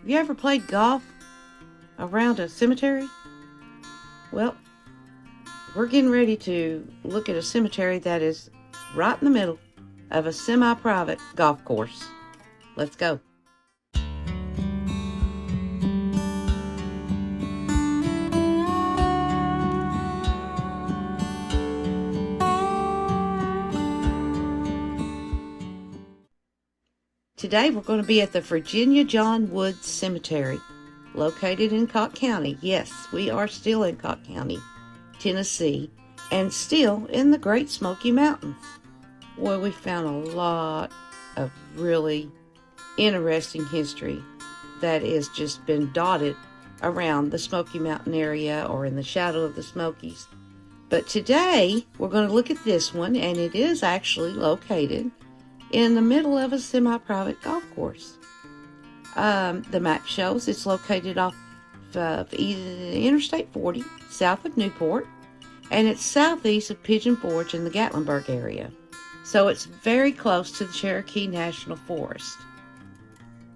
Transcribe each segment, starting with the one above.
Have you ever played golf around a cemetery? Well, we're getting ready to look at a cemetery that is right in the middle of a semi-private golf course. Let's go. Today we're going to be at the Virginia John Woods Cemetery, located in Cocke County. Yes, we are still in Cocke County, Tennessee, and still in the Great Smoky Mountains. Well, we found a lot of really interesting history that has just been dotted around the Smoky Mountain area or in the shadow of the Smokies. But today we're going to look at this one, and it is actually located in the middle of a semi-private golf course. The map shows it's located off of Interstate 40, south of Newport, and it's southeast of Pigeon Forge in the Gatlinburg area. So it's very close to the Cherokee National Forest.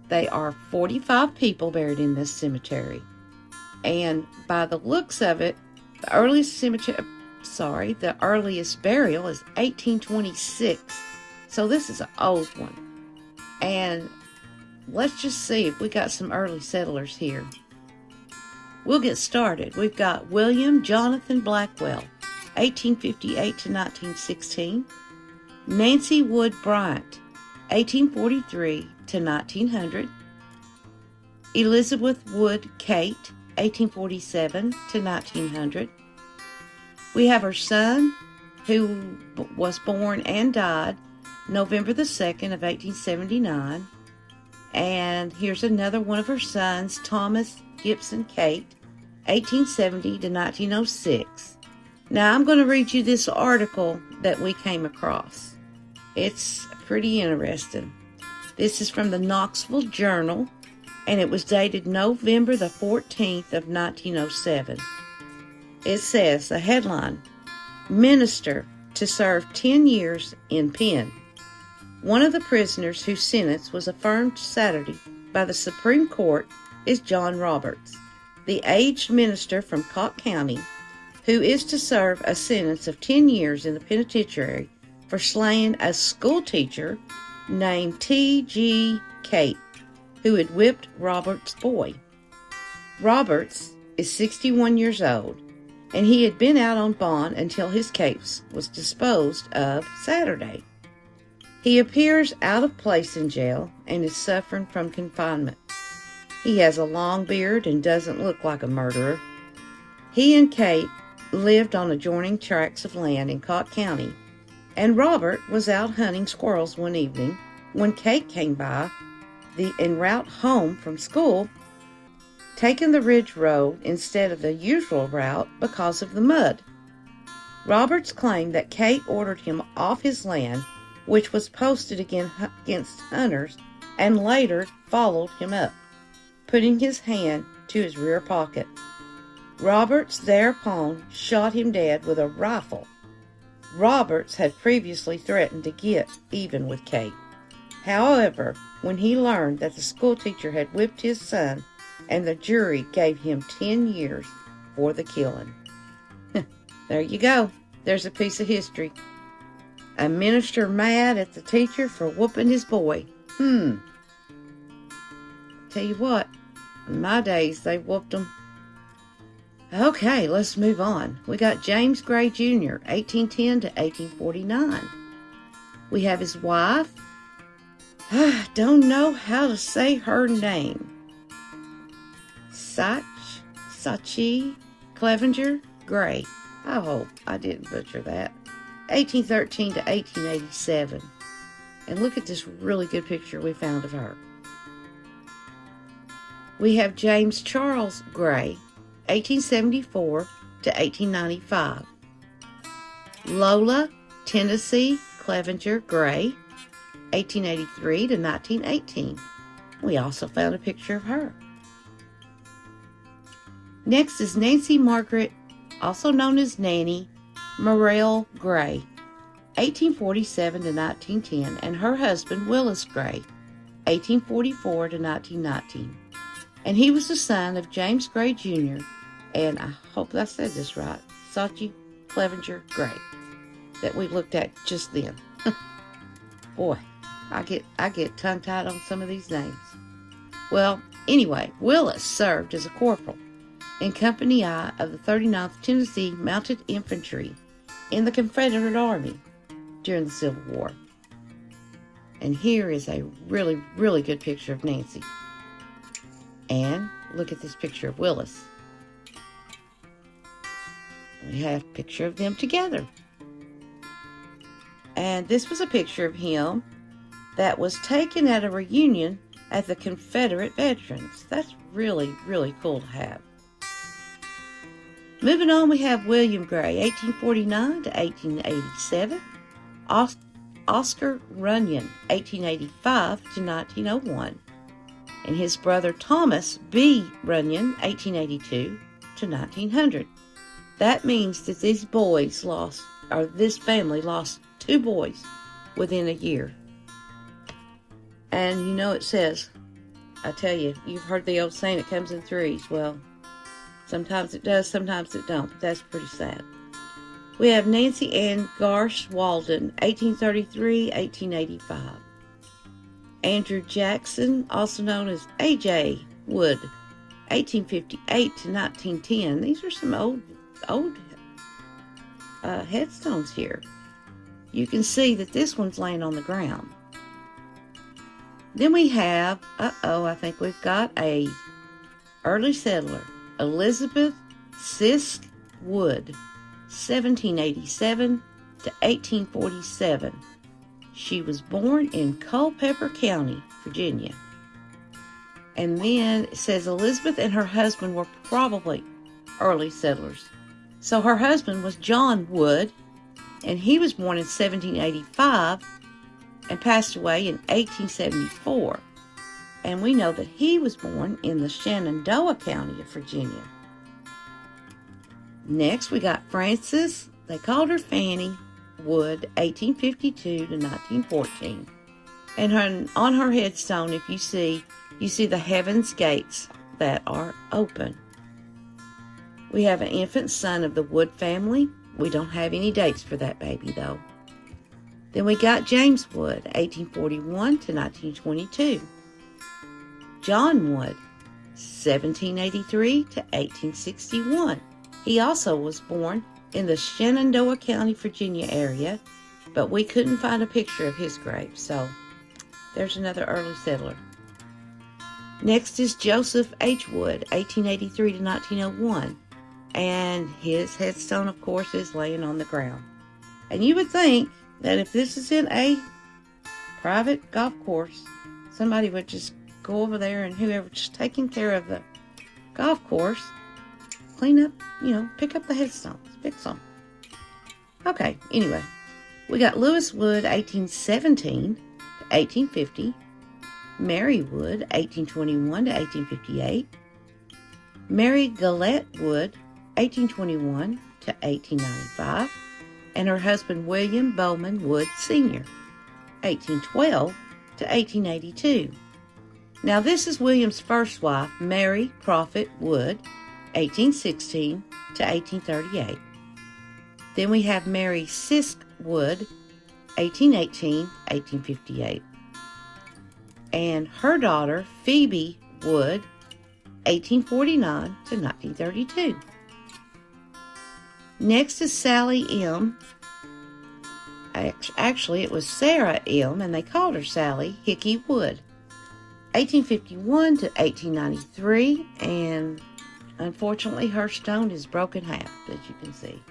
They are 45 people buried in this cemetery. And by the looks of it, the earliest burial is 1826. So this is an old one. And let's just see if we got some early settlers here. We'll get started. We've got William Jonathan Blackwell, 1858 to 1916. Nancy Wood Bryant, 1843 to 1900. Elizabeth Wood Kate, 1847 to 1900. We have her son, who was born and died November the 2nd of 1879. And here's another one of her sons, Thomas Gibson Kate, 1870 to 1906. Now I'm going to read you this article that we came across. It's pretty interesting. This is from the Knoxville Journal, and it was dated November the 14th of 1907. It says, the headline, Minister to serve 10 years in pen. One of the prisoners whose sentence was affirmed Saturday by the Supreme Court is John Roberts, the aged minister from Cocke County, who is to serve a sentence of 10 years in the penitentiary for slaying a schoolteacher named T.G. Kate, who had whipped Roberts' boy. Roberts is 61 years old, and he had been out on bond until his case was disposed of Saturday. He appears out of place in jail and is suffering from confinement. He has a long beard and doesn't look like a murderer. He and Kate lived on adjoining tracts of land in Cocke County, and Robert was out hunting squirrels one evening when Kate came by en route home from school, taking the ridge road instead of the usual route because of the mud. Roberts claimed that Kate ordered him off his land, which was posted against hunters, and later followed him up, putting his hand to his rear pocket. Roberts thereupon shot him dead with a rifle. Roberts had previously threatened to get even with Kate. However, when he learned that the schoolteacher had whipped his son, and the jury gave him 10 years for the killing. There you go. There's a piece of history. A minister mad at the teacher for whooping his boy. Tell you what, in my days, they whooped them. Okay, let's move on. We got James Gray Jr., 1810 to 1849. We have his wife. I don't know how to say her name. Sachi Clevenger Gray. I hope I didn't butcher that. 1813 to 1887. And look at this really good picture we found of her. We have James Charles Gray, 1874 to 1895. Lola Tennessee Clevenger Gray, 1883 to 1918. We also found a picture of her. Next is Nancy Margaret, also known as Nanny, Morrell Gray, 1847 to 1910, and her husband Willis Gray, 1844 to 1919. And he was the son of James Gray Jr. and I hope I said this right, Sachi Clevenger Gray, that we looked at just then. Boy, I get tongue-tied on some of these names. Well, anyway, Willis served as a corporal in Company I of the 39th Tennessee Mounted Infantry in the Confederate Army during the Civil War. And here is a really, really good picture of Nancy. And look at this picture of Willis. We have a picture of them together. And this was a picture of him that was taken at a reunion at the Confederate Veterans. That's really, really cool to have. Moving on, we have William Gray, 1849 to 1887. Oscar Runyon, 1885 to 1901. And his brother Thomas B. Runyon, 1882 to 1900. That means that these boys lost, or this family lost 2 boys within a year. And you know it says, I tell you, you've heard the old saying, it comes in threes. Well, sometimes it does, sometimes it don't, but that's pretty sad. We have Nancy Ann Garsh Walden, 1833-1885. Andrew Jackson, also known as A.J. Wood, 1858 to 1910. These are some old headstones here. You can see that this one's laying on the ground. Then we have, I think we've got a early settler, Elizabeth Sisk Wood, 1787 to 1847. She was born in Culpeper County, Virginia. And then it says Elizabeth and her husband were probably early settlers. So her husband was John Wood, and he was born in 1785 and passed away in 1874. And we know that he was born in the Shenandoah County of Virginia. Next, we got Frances, they called her Fanny Wood, 1852 to 1914. And on her headstone, if you see the heaven's gates that are open. We have an infant son of the Wood family. We don't have any dates for that baby, though. Then we got James Wood, 1841 to 1922. John Wood, 1783 to 1861. He also was born in the Shenandoah County, Virginia area, but we couldn't find a picture of his grave, so there's another early settler. Next is Joseph H. Wood, 1883 to 1901, and his headstone, of course, is laying on the ground. And you would think that if this is in a private golf course, somebody would just go over there and whoever's taking care of the golf course, clean up, pick up the headstones, fix them. Okay, anyway, we got Lewis Wood, 1817 to 1850. Mary Wood, 1821 to 1858. Mary Gillette Wood, 1821 to 1895. And her husband William Bowman Wood Sr., 1812 to 1882. Now this is William's first wife, Mary Prophet Wood, 1816 to 1838. Then we have Mary Sisk Wood, 1818-1858. And her daughter, Phoebe Wood, 1849 to 1932. Next is Sally M. Actually, it was Sarah M., and they called her Sally Hickey Wood, 1851 to 1893, and unfortunately her stone is broken half, as you can see.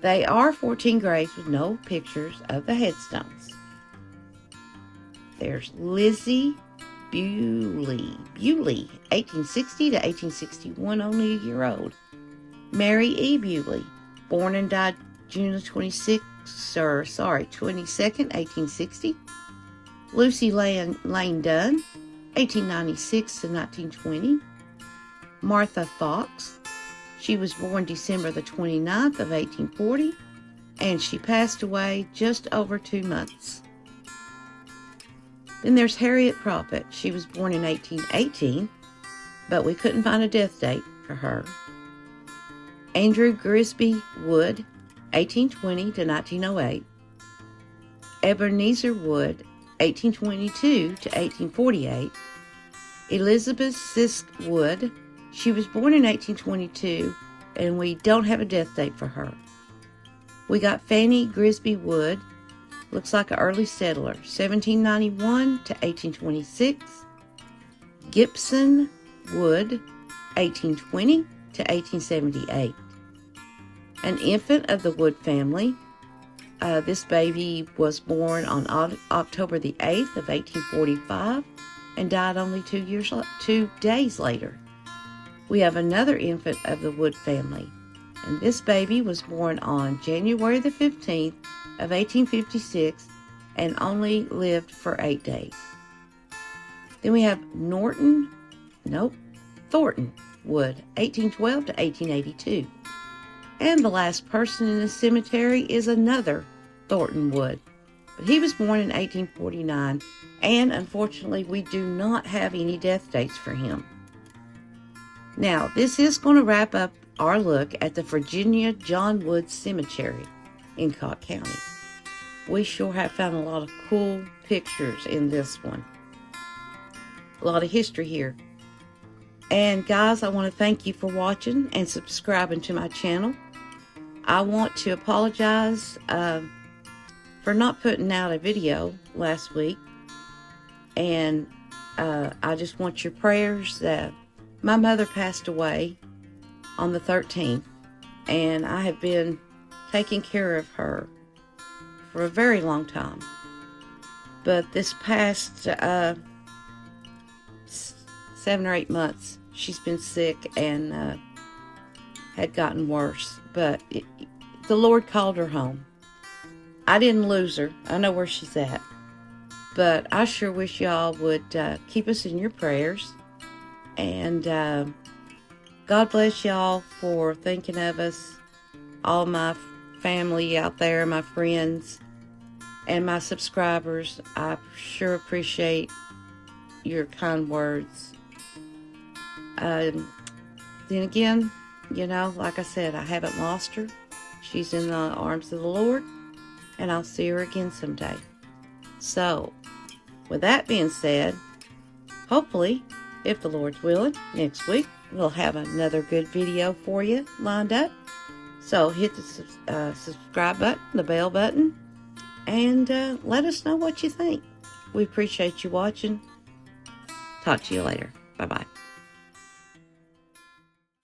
They are 14 graves with no pictures of the headstones. There's Lizzie Bewley, 1860 to 1861, only a year old. Mary E. Bewley, born and died June 22nd, 1860. Lucy Lane Dunn, 1896 to 1920. Martha Fox, she was born December the 29th of 1840, and she passed away just over 2 months. Then there's Harriet Prophet. She was born in 1818, but we couldn't find a death date for her. Andrew Grisby Wood, 1820 to 1908. Ebenezer Wood, 1822 to 1848. Elizabeth Sisk Wood, she was born in 1822, and we don't have a death date for her. We got Fanny Grisby Wood, looks like an early settler, 1791 to 1826. Gibson Wood, 1820 to 1878. An infant of the Wood family. This baby was born on October the 8th of 1845 and died only 2 days later. We have another infant of the Wood family, and this baby was born on January the 15th of 1856 and only lived for 8 days. Then we have Thornton Wood, 1812 to 1882. And the last person in the cemetery is another Thornton Wood, but he was born in 1849, and unfortunately we do not have any death dates for him. Now, this is going to wrap up our look at the Virginia John Wood Cemetery in Cocke County. We sure have found a lot of cool pictures in this one. A lot of history here. And guys, I want to thank you for watching and subscribing to my channel. I want to apologize for not putting out a video last week. And I just want your prayers. My mother passed away on the 13th, and I have been taking care of her for a very long time. But this past 7 or 8 months, she's been sick and had gotten worse. But the Lord called her home. I didn't lose her. I know where she's at. But I sure wish y'all would keep us in your prayers. And God bless y'all for thinking of us. All my family out there, my friends, and my subscribers. I sure appreciate your kind words. Then again, you know, like I said, I haven't lost her. She's in the arms of the Lord, and I'll see her again someday. So, with that being said, hopefully, if the Lord's willing, next week we'll have another good video for you lined up. So hit the subscribe button, the bell button, and let us know what you think. We appreciate you watching. Talk to you later. Bye-bye.